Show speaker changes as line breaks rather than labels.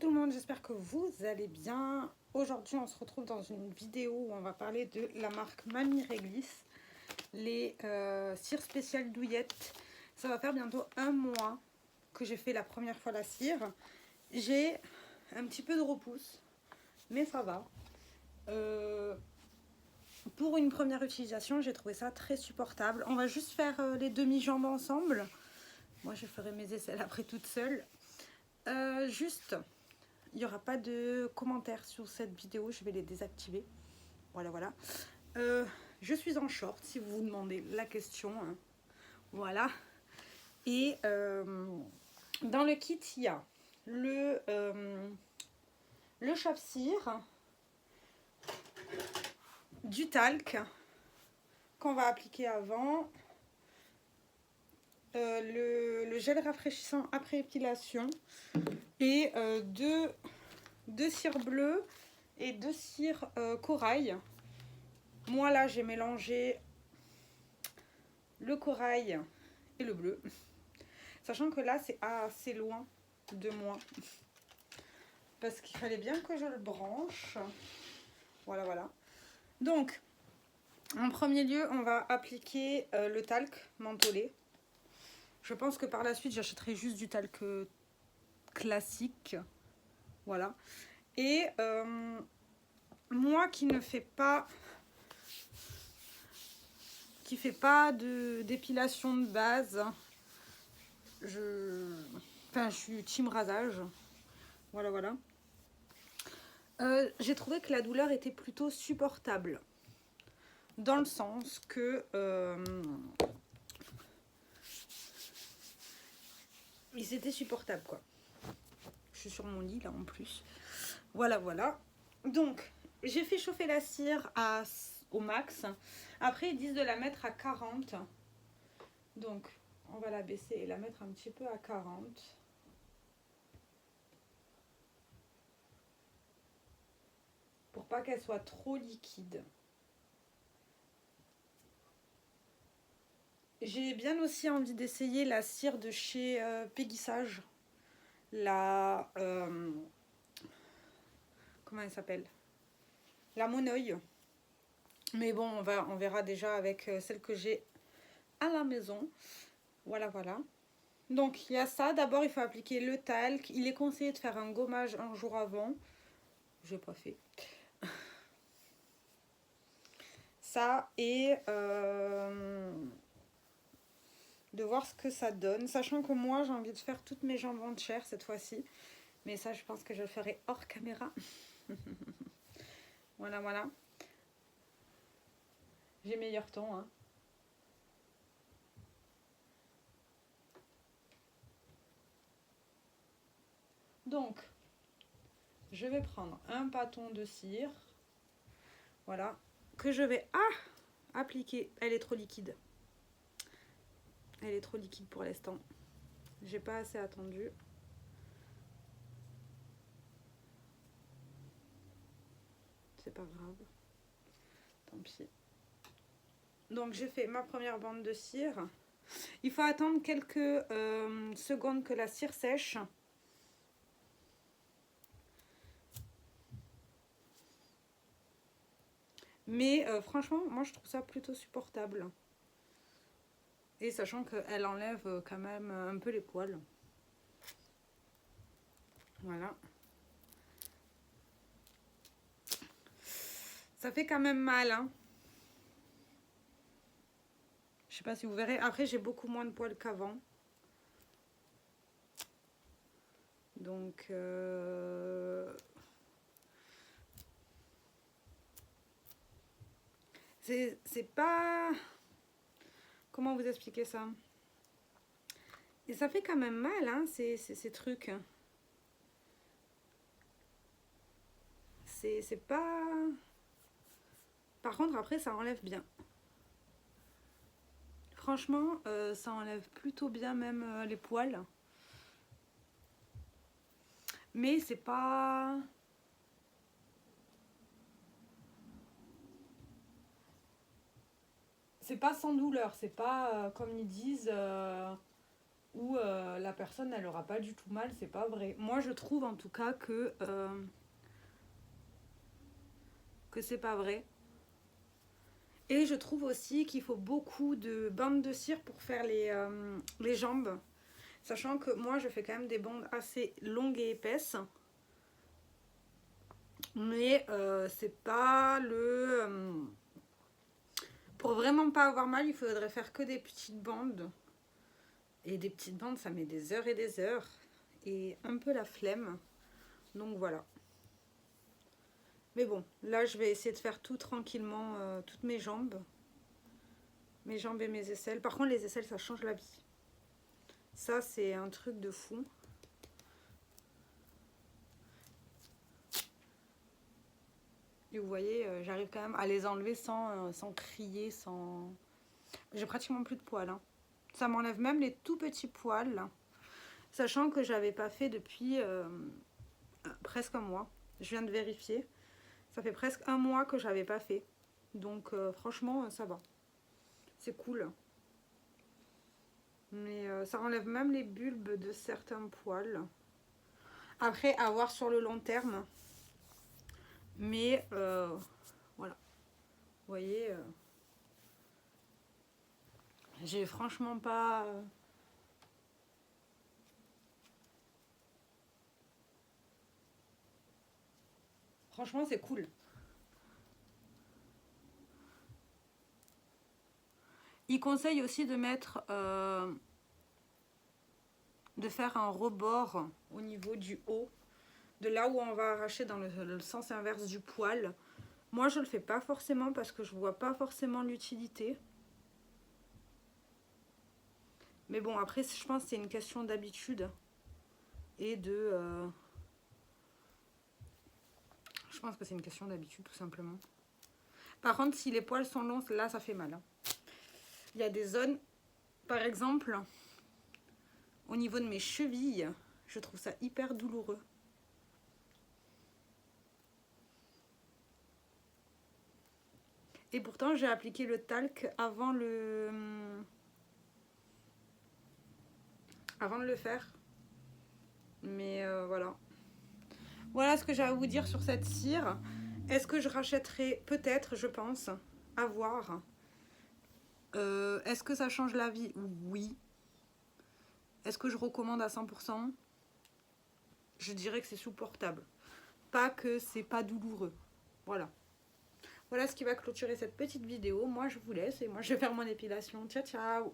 tout le monde, j'espère que vous allez bien. Aujourd'hui, on se retrouve dans une vidéo où on va parler de la marque Mamie Réglisse, les cires spéciales douillettes. Ça va faire bientôt un mois que j'ai fait la première fois la cire. J'ai un petit peu de repousse, mais ça va. Pour une première utilisation, j'ai trouvé ça très supportable. On va juste faire les demi-jambes ensemble. Moi, je ferai mes aisselles après toute seule. Juste... Il n'y aura pas de commentaires sur cette vidéo, je vais les désactiver. Voilà. Je suis en short, si vous vous demandez la question. Hein. Voilà. Et dans le kit, il y a le chape-cire, du talc qu'on va appliquer avant, le gel rafraîchissant après épilation et deux cires bleues et deux cires corail. Moi là j'ai mélangé le corail et le bleu, sachant que là c'est assez loin de moi parce qu'il fallait bien que je le branche. Voilà. Donc en premier lieu on va appliquer le talc mentholé. Je pense que par la suite j'achèterai juste du talc classique. Voilà. Et moi qui ne fais pas d'épilation de base, je suis team rasage. Voilà. J'ai trouvé que la douleur était plutôt supportable, dans le sens que c'était supportable quoi. Je suis sur mon lit là en plus. Voilà. Donc j'ai fait chauffer la cire au max. Après ils disent de la mettre à 40. Donc on va la baisser et la mettre un petit peu à 40. Pour pas qu'elle soit trop liquide. J'ai bien aussi envie d'essayer la cire de chez Peggy-Sage. Comment elle s'appelle? La Monoeil. Mais bon, on verra déjà avec celle que j'ai à la maison. Voilà. Donc il y a ça. D'abord, il faut appliquer le talc. Il est conseillé de faire un gommage un jour avant. Je n'ai pas fait. Ça et de voir ce que ça donne. Sachant que moi, j'ai envie de faire toutes mes jambes entières cette fois-ci. Mais ça, je pense que je le ferai hors caméra. Voilà. J'ai meilleur temps, hein. Donc, je vais prendre un bâton de cire. Voilà. Que je vais appliquer. Elle est trop liquide. Elle est trop liquide pour l'instant. J'ai pas assez attendu. C'est pas grave. Tant pis. Donc j'ai fait ma première bande de cire. Il faut attendre quelques secondes que la cire sèche. Mais franchement, moi je trouve ça plutôt supportable. Et sachant qu'elle enlève quand même un peu les poils. Voilà. Ça fait quand même mal, hein. Je sais pas si vous verrez. Après, j'ai beaucoup moins de poils qu'avant. Donc, c'est pas... Comment vous expliquer ça? Et ça fait quand même mal, hein, ces trucs. C'est pas... Par contre, après, ça enlève bien. Franchement, ça enlève plutôt bien même les poils. Mais c'est pas... C'est pas sans douleur. C'est pas, comme ils disent, où la personne elle aura pas du tout mal, c'est pas vrai. Moi je trouve en tout cas que c'est pas vrai. Et je trouve aussi qu'il faut beaucoup de bandes de cire pour faire les jambes. Sachant que moi je fais quand même des bandes assez longues et épaisses. Mais c'est pas pour vraiment pas avoir mal, il faudrait faire que des petites bandes. Et des petites bandes, ça met des heures et des heures. Et un peu la flemme. Donc voilà. Mais bon, là je vais essayer de faire tout tranquillement, toutes mes jambes. Mes jambes et mes aisselles. Par contre les aisselles ça change la vie. Ça c'est un truc de fou. Et vous voyez, j'arrive quand même à les enlever sans crier, sans... J'ai pratiquement plus de poils. Hein. Ça m'enlève même les tout petits poils. Sachant que j'avais pas fait depuis presque un mois. Je viens de vérifier. Ça fait presque un mois que j'avais pas fait. Donc franchement, ça va. C'est cool. Mais ça enlève même les bulbes de certains poils. Après, à voir sur le long terme. Mais voilà. Vous voyez, j'ai franchement pas... Franchement, c'est cool. Il conseille aussi de mettre... de faire un rebord au niveau du haut. De là où on va arracher dans le sens inverse du poil. Moi, je le fais pas forcément parce que je vois pas forcément l'utilité. Mais bon, après, je pense que c'est une question d'habitude. Et de... Je pense que c'est une question d'habitude, tout simplement. Par contre, si les poils sont longs, là, ça fait mal. Hein. Il y a des zones, par exemple, au niveau de mes chevilles, je trouve ça hyper douloureux. Et pourtant, j'ai appliqué le talc avant de le faire. Mais voilà. Voilà ce que j'ai à vous dire sur cette cire. Est-ce que je rachèterai? Peut-être, je pense. À voir. Est-ce que ça change la vie? Oui. Est-ce que je recommande à 100%? Je dirais que c'est supportable. Pas que c'est pas douloureux. Voilà. Voilà ce qui va clôturer cette petite vidéo. Moi, je vous laisse et moi, je vais faire mon épilation. Ciao, ciao!